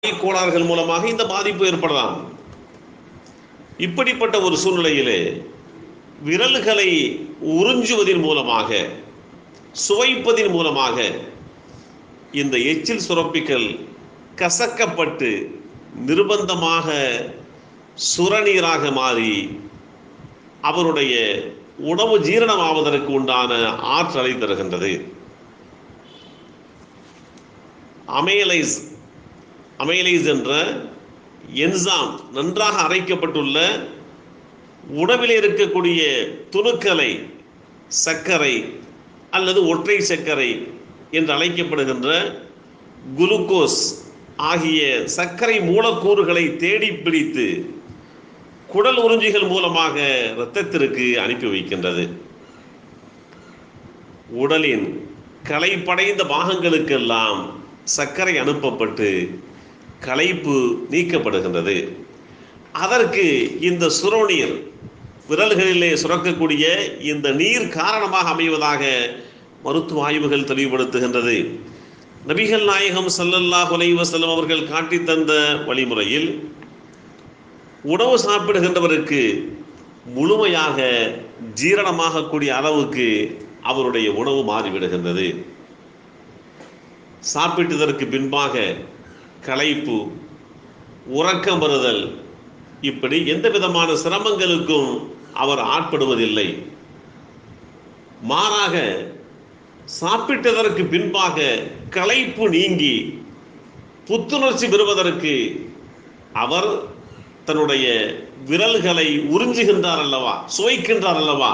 கோளாறுகள் மூலமாக இந்த பாதிப்பு ஏற்படலாம். இப்படிப்பட்ட ஒரு சூழ்நிலையிலே விரல்களை உறிஞ்சுவதன் மூலமாக, சுவைப்பதின் மூலமாக இந்த எச்சில் சுரப்பிகள் கசக்கப்பட்டு நிர்பந்தமாக சுரநீராக மாறி அவருடைய உணவு ஜீரணமாவதற்கு உண்டான ஆற்றலை தருகின்றது. அமைலைஸ் என்ற என்சாம் நன்றாக அரைக்கப்பட்டுள்ள உணவில் இருக்கக்கூடிய துணுக்களை சர்க்கரை அல்லது ஒற்றை சர்க்கரை என்று அழைக்கப்படுகின்ற குளுக்கோஸ் ஆகிய சர்க்கரை மூலக்கூறுகளை தேடி பிடித்து குடல் உறிஞ்சிகள் மூலமாக இரத்தத்திற்கு அனுப்பி வைக்கின்றது. உடலின் களைப்படைந்த பாகங்களுக்கெல்லாம் சர்க்கரை அனுப்பப்பட்டு களைப்பு நீக்கப்படுகின்றது. அதற்கு இந்த சுரோநீர், விரல்களிலே சுரக்கக்கூடிய இந்த நீர் காரணமாக அமைவதாக மருத்துவ ஆய்வுகள் தெளிவுபடுத்துகின்றது. நபிகள் நாயகம் ஸல்லல்லாஹு அலைஹி வஸல்லம் அவர்கள் காட்டி தந்த வழிமுறையில் உணவு சாப்பிடுகின்றவருக்கு முழுமையாக ஜீரணமாகக்கூடிய அளவுக்கு அவருடைய உணவு மாறிவிடுகின்றது. சாப்பிட்டதற்கு பின்பாக களைப்பு, உறக்கம் வருதல், இப்படி எந்த விதமான சிரமங்களுக்கும் அவர் ஆட்படுவதில்லை. மாறாக சாப்பிட்டதற்கு பின்பாக களைப்பு நீங்கி புத்துணர்ச்சி பெறுவதற்கு அவர் தன்னுடைய விரல்களை உறிஞ்சுகின்றார் அல்லவா, சுவைக்கின்றார் அல்லவா,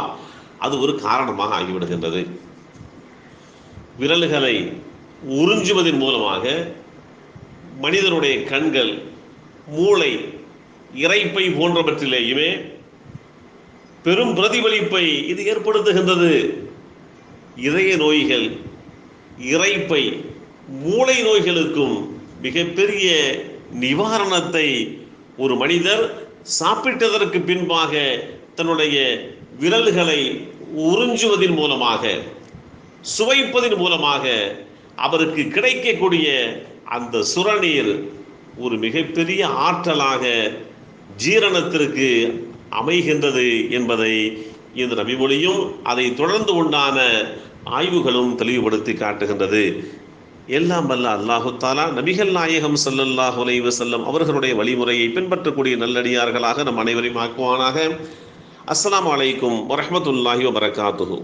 அது ஒரு காரணமாக ஆகிவிடுகின்றது. விரல்களை உறிஞ்சுவதன் மூலமாக மனிதனுடைய கண்கள், மூளை, இரைப்பை போன்றவற்றிலேயுமே பெரும் பிரதிபலிப்பை இது ஏற்படுத்துகின்றது. இதய நோய்கள், இரைப்பை, மூளை நோய்களுக்கும் மிகப்பெரிய நிவாரணத்தை ஒரு மனிதர் சாப்பிட்டதற்கு பின்பாக தன்னுடைய விரல்களை உறிஞ்சுவதன் மூலமாக, சுவைப்பதன் மூலமாக அவருக்கு கிடைக்கக்கூடிய அந்த சுரநீர் ஒரு மிகப்பெரிய ஆற்றலாக ஜீரணத்திற்கு அமைகின்றது என்பதை இந்த நபிமொழியும் அதை தொடர்ந்து உண்டான ஆய்வுகளும் தெளிவுபடுத்தி காட்டுகின்றது. எல்லாம் வல்ல அல்லாஹு தஆலா நபிகள் நாயகம் ஸல்லல்லாஹு அலைஹி வஸல்லம் அவர்களுடைய வழிமுறையை பின்பற்றக்கூடிய நல்லடியார்களாக நம் அனைவரையும் ஆக்குவானாக. அஸ்ஸலாமு அலைக்கும் வரஹ்மத்துல்லாஹி வபரகாத்துஹு.